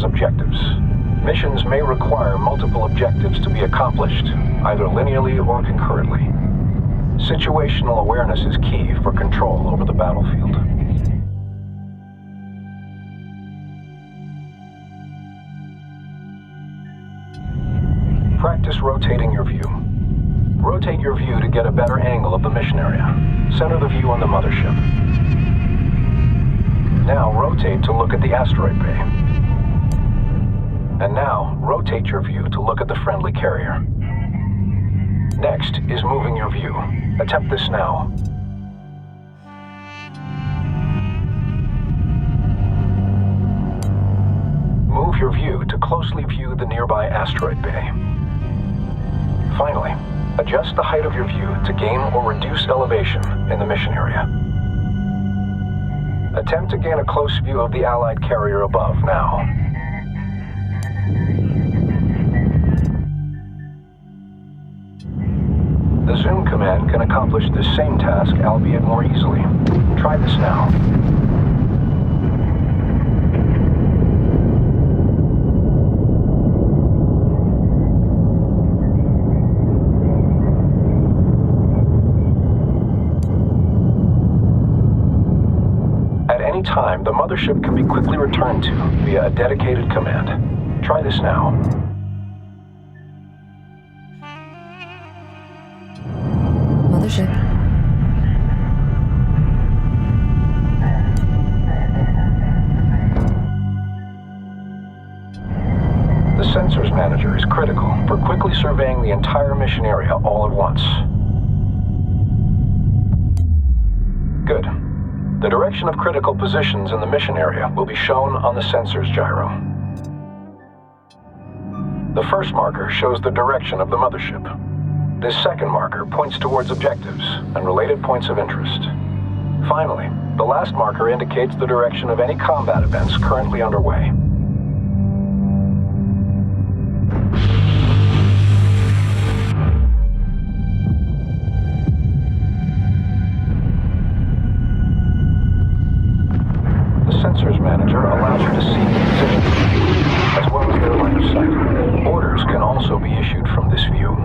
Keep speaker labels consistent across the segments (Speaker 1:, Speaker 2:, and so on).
Speaker 1: as objectives. Missions may require multiple objectives to be accomplished, either linearly or concurrently. Situational awareness is key for control over the battlefield. Practice rotating your view. Rotate your view to get a better angle of the mission area. Center the view on the mothership. Now rotate to look at the asteroid bay. And now rotate your view to look at the friendly carrier. Next is moving your view. Attempt this now. Move your view to closely view the nearby asteroid bay. Finally, adjust the height of your view to gain or reduce elevation in the mission area. Attempt to gain a close view of the Allied carrier above now. The zoom command can accomplish this same task, albeit more easily. Try this now. At any time, the mothership can be quickly returned to via a dedicated command. Try this now.
Speaker 2: Mothership.
Speaker 1: The Sensors Manager is critical for quickly surveying the entire mission area all at once. Good. The direction of critical positions in the mission area will be shown on the sensors gyro. The first marker shows the direction of the mothership. This second marker points towards objectives and related points of interest. Finally, the last marker indicates the direction of any combat events currently underway. The Sensors Manager allows you to see the position as well as their line of sight. Orders can also be issued from this view.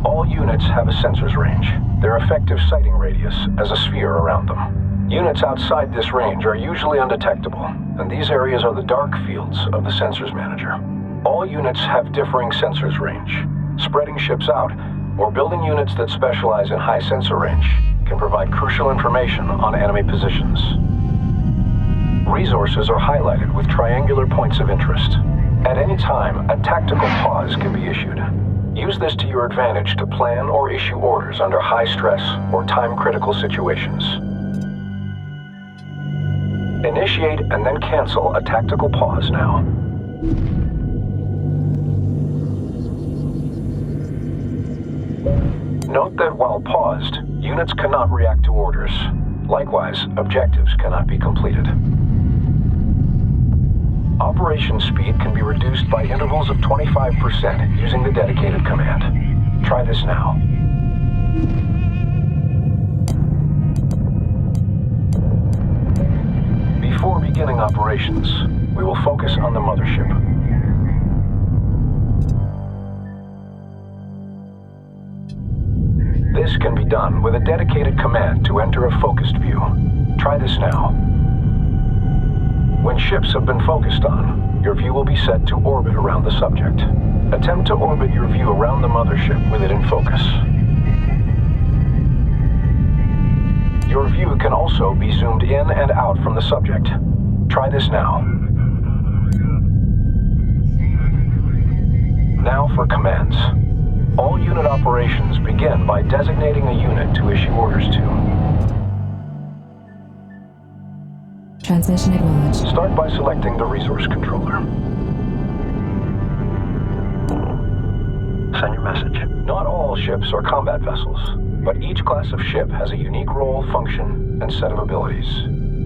Speaker 1: All units have a sensor's range, their effective sighting radius as a sphere around them. Units outside this range are usually undetectable, and these areas are the dark fields of the Sensors Manager. All units have differing sensors range. Spreading ships out, or building units that specialize in high sensor range, can provide crucial information on enemy positions. Resources are highlighted with triangular points of interest. At any time, a tactical pause can be issued. Use this to your advantage to plan or issue orders under high stress or time-critical situations. Initiate and then cancel a tactical pause now. Note that while paused, units cannot react to orders. Likewise, objectives cannot be completed. Operation speed can be reduced by intervals of 25% using the dedicated command. Try this now. Before beginning operations, we will focus on the mothership. This can be done with a dedicated command to enter a focused view. Try this now. When ships have been focused on, your view will be set to orbit around the subject. Attempt to orbit your view around the mothership with it in focus. Your view can also be zoomed in and out from the subject. Try this now. Now for commands. All unit operations begin by designating a unit to issue orders to.
Speaker 2: Transmission acknowledged.
Speaker 1: Start by selecting the resource controller. Send your message. Not all ships are combat vessels, but each class of ship has a unique role, function, and set of abilities.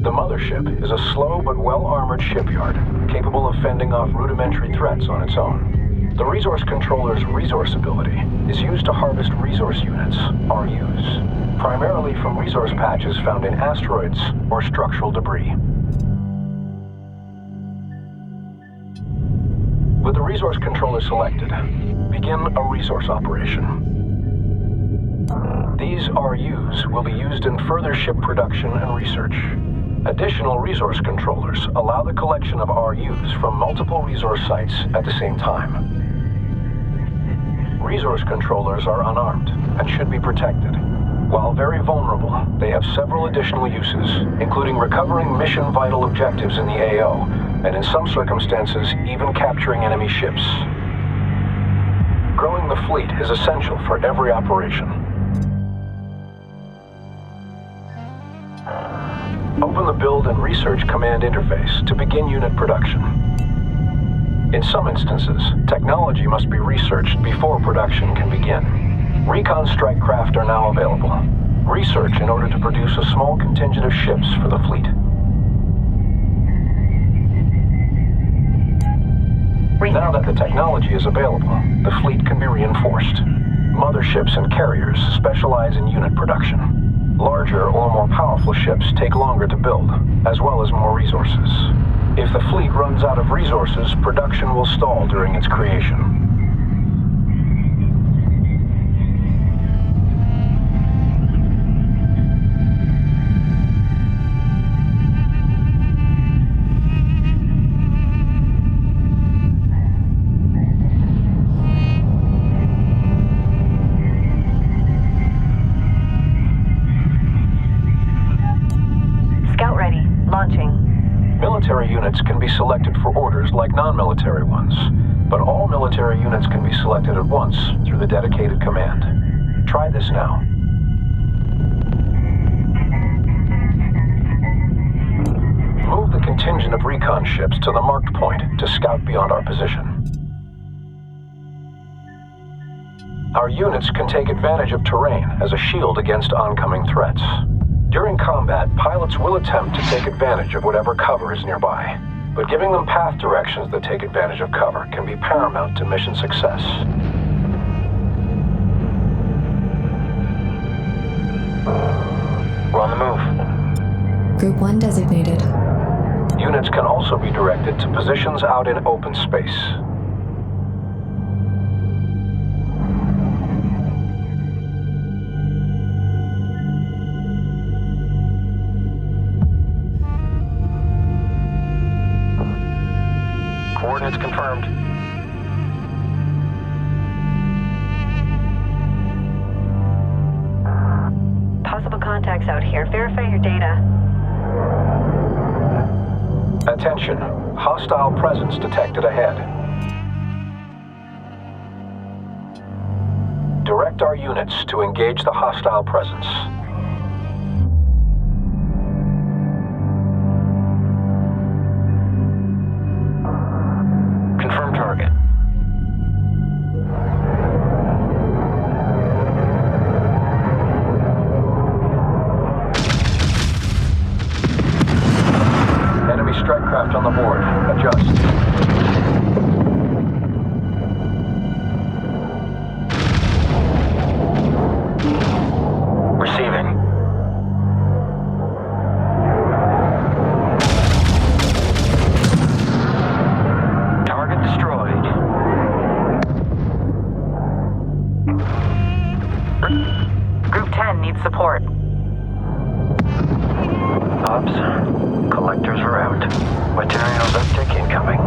Speaker 1: The mothership is a slow but well-armored shipyard, capable of fending off rudimentary threats on its own. The resource controller's resource ability is used to harvest resource units, RUs, primarily from resource patches found in asteroids or structural debris. Resource controller selected. Begin a resource operation. These RUs will be used in further ship production and research. Additional resource controllers allow the collection of RUs from multiple resource sites at the same time. Resource controllers are unarmed and should be protected. While very vulnerable, they have several additional uses, including recovering mission-vital objectives in the AO, and in some circumstances, even capturing enemy ships. Growing the fleet is essential for every operation. Open the Build and Research Command interface to begin unit production. In some instances, technology must be researched before production can begin. Recon strike craft are now available. Research in order to produce a small contingent of ships for the fleet. Now that the technology is available, the fleet can be reinforced. Motherships and carriers specialize in unit production. Larger or more powerful ships take longer to build, as well as more resources. If the fleet runs out of resources, production will stall during its creation. Military units can be selected for orders like non-military ones, but all military units can be selected at once through the dedicated command. Try this now. Move the contingent of recon ships to the marked point to scout beyond our position. Our units can take advantage of terrain as a shield against oncoming threats. During combat, pilots will attempt to take advantage of whatever cover is nearby, but giving them path directions that take advantage of cover can be paramount to mission success. We're on the move.
Speaker 2: Group 1 designated.
Speaker 1: Units can also be directed to positions out in open space. Coordinates confirmed.
Speaker 3: Possible contacts out here. Verify your data.
Speaker 1: Attention. Hostile presence detected ahead. Direct our units to engage the hostile presence. Confirm target. Enemy strike craft on the board. Adjust. Receiving. Target destroyed.
Speaker 3: Group 10 needs support.
Speaker 1: Ops. Collectors are out. Materials uptick incoming.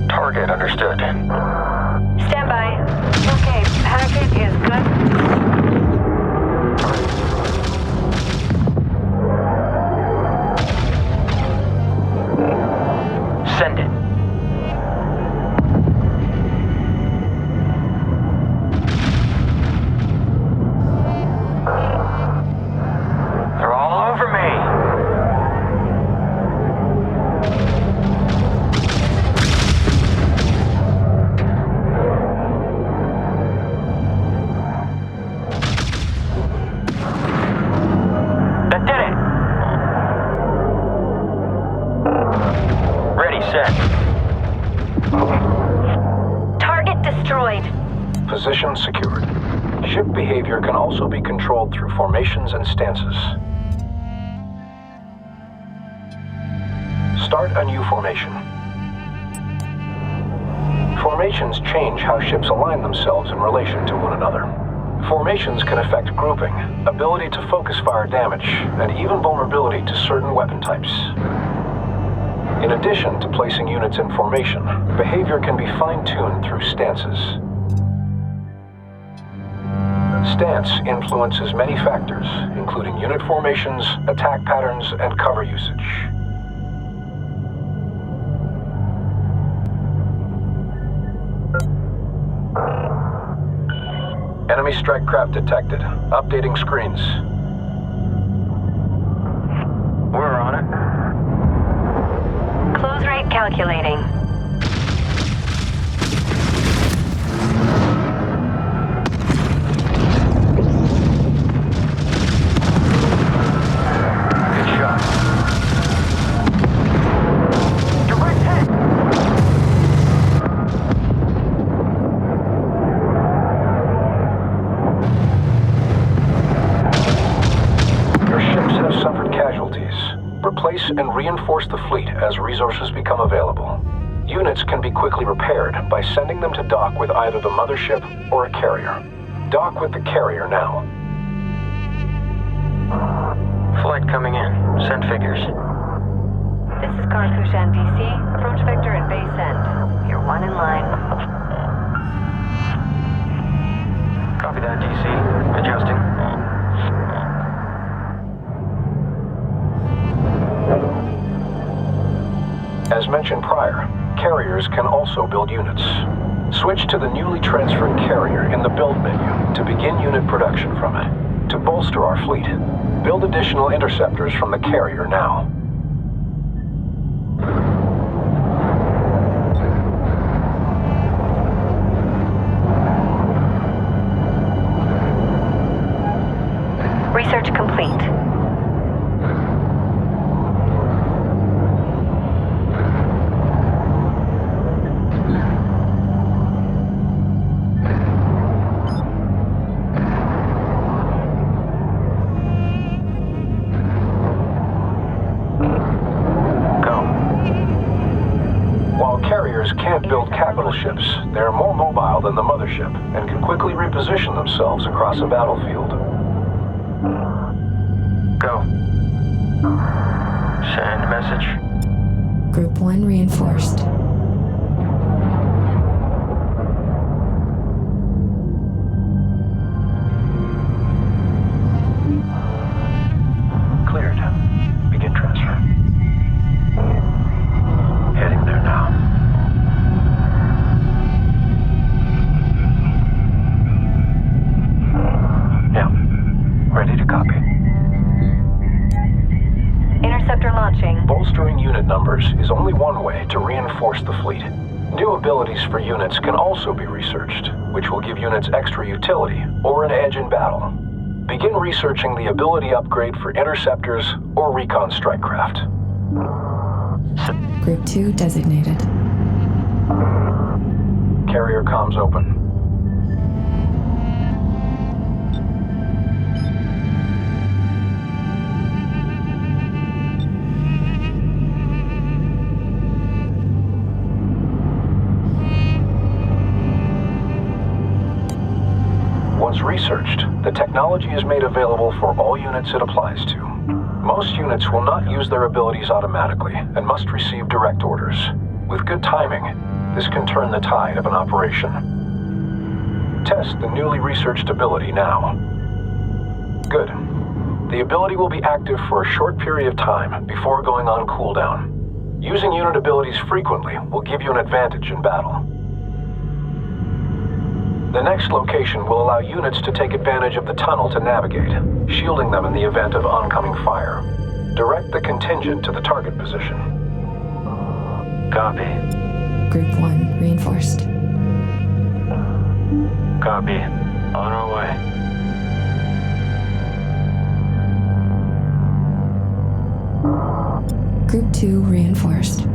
Speaker 1: Target understood.
Speaker 3: Stand by. Okay, packet is good.
Speaker 1: Send it. They're all over me. That did it. Ready, set.
Speaker 3: Target destroyed.
Speaker 1: Position secured. Ship behavior can also be controlled through formations and stances. Start a new formation. Formations change how ships align themselves in relation to one another. Formations can affect grouping, ability to focus fire damage, and even vulnerability to certain weapon types. In addition to placing units in formation, behavior can be fine-tuned through stances. Stance influences many factors, including unit formations, attack patterns, and cover usage. Enemy strike craft detected. Updating screens.
Speaker 4: We're on it.
Speaker 3: Close rate calculating.
Speaker 4: Good shot. Direct hit!
Speaker 1: Your ships have suffered casualties. Replace and reinforce the fleet as resources become available. Units can be quickly repaired by sending them to dock with either the mothership or a carrier. Dock with the carrier now.
Speaker 4: Flight coming in. Send figures.
Speaker 3: This is Karkushan DC. Approach vector at base end. You're one in line.
Speaker 4: Copy that, DC. Adjusting.
Speaker 1: As mentioned prior, carriers can also build units. Switch to the newly transferred carrier in the build menu to begin unit production from it. To bolster our fleet, build additional interceptors from the carrier now.
Speaker 3: Research complete. Can't build capital ships. They're more mobile than the mothership and can quickly reposition themselves across a battlefield.
Speaker 4: Go. Send message.
Speaker 2: Group 1 reinforced.
Speaker 1: Cleared. Begin transfer. Heading there now. Ready to copy.
Speaker 3: Interceptor launching.
Speaker 1: Bolstering unit numbers is only one way to reinforce the fleet. New abilities for units can also be researched, which will give units extra utility or an edge in battle. Begin researching the ability upgrade for interceptors or recon strike craft.
Speaker 2: Group 2 designated.
Speaker 1: Carrier comms open. Once researched, the technology is made available for all units it applies to. Most units will not use their abilities automatically and must receive direct orders. With good timing, this can turn the tide of an operation. Test the newly researched ability now. Good. The ability will be active for a short period of time before going on cooldown. Using unit abilities frequently will give you an advantage in battle. The next location will allow units to take advantage of the tunnel to navigate, shielding them in the event of oncoming fire. Direct the contingent to the target position.
Speaker 4: Copy.
Speaker 2: Group 1 reinforced.
Speaker 4: Copy. On our way.
Speaker 2: Group 2 reinforced.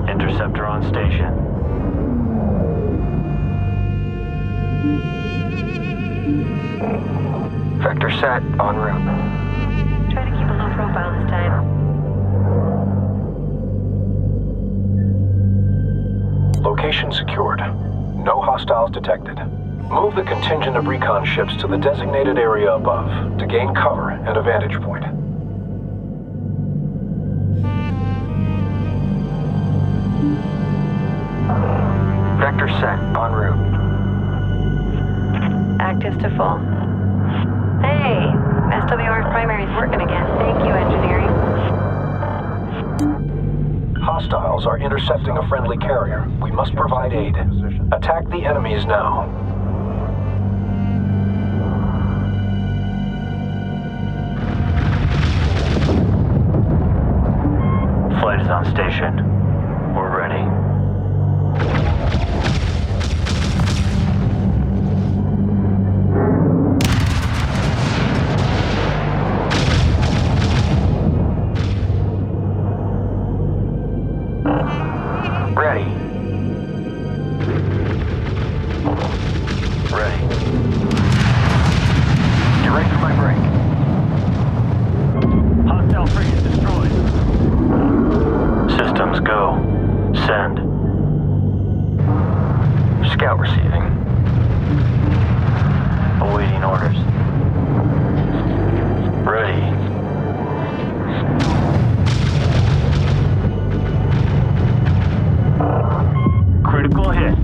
Speaker 4: Interceptor on station. Vector set, en route.
Speaker 5: Try to keep a low profile this time.
Speaker 3: Location secured. No hostiles detected. Move the contingent of recon ships to the designated area above to gain cover and a vantage point.
Speaker 4: Vector set, en route.
Speaker 5: Active to full. Hey, SWR primary's working again. Thank you, engineering.
Speaker 3: Hostiles are intercepting a friendly carrier. We must provide aid. Attack the enemies now.
Speaker 4: Flight is on station. We're ready. Ready. Ready. Get ready for my break. Hostile frigate destroyed. Systems go. Send. Scout receiving. Awaiting orders. Ready. Critical hit.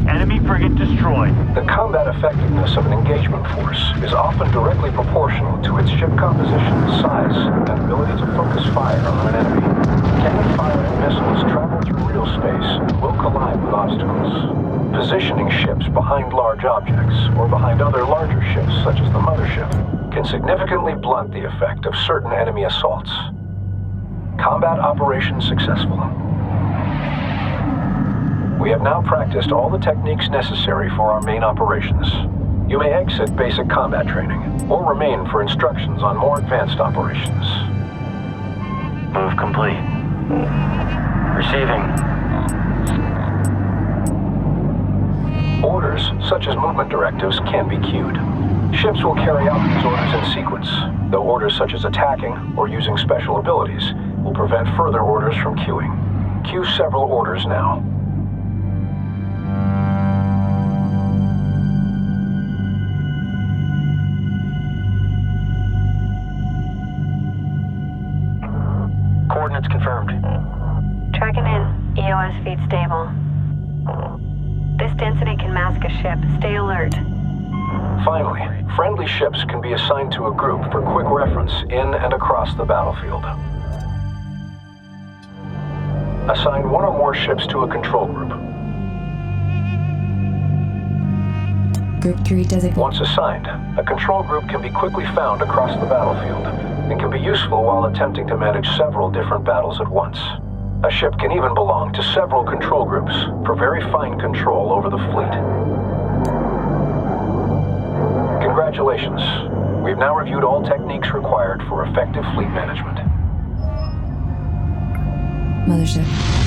Speaker 4: Enemy frigate destroyed.
Speaker 3: The combat effectiveness of an engagement force is often directly proportional to its ship composition, size, and ability to focus fire on an enemy. Cannon fire and missiles travel through real space and will collide with obstacles. Positioning ships behind large objects or behind other larger ships, such as the mothership, can significantly blunt the effect of certain enemy assaults. Combat operation successful. We have now practiced all the techniques necessary for our main operations. You may exit basic combat training, or remain for instructions on more advanced operations.
Speaker 4: Move complete. Receiving.
Speaker 3: Orders, such as movement directives, can be queued. Ships will carry out these orders in sequence, though orders such as attacking or using special abilities will prevent further orders from queuing. Queue several orders now.
Speaker 4: Coordinates confirmed.
Speaker 5: Tracking in. EOS feed stable. This density can mask a ship. Stay alert.
Speaker 3: Finally, friendly ships can be assigned to a group for quick reference in and across the battlefield. Assign one or more ships to a control group.
Speaker 2: Group 3 designated.
Speaker 3: Once assigned, a control group can be quickly found across the battlefield and can be useful while attempting to manage several different battles at once. A ship can even belong to several control groups for very fine control over the fleet. Congratulations. We've now reviewed all techniques required for effective fleet management.
Speaker 2: Mothership.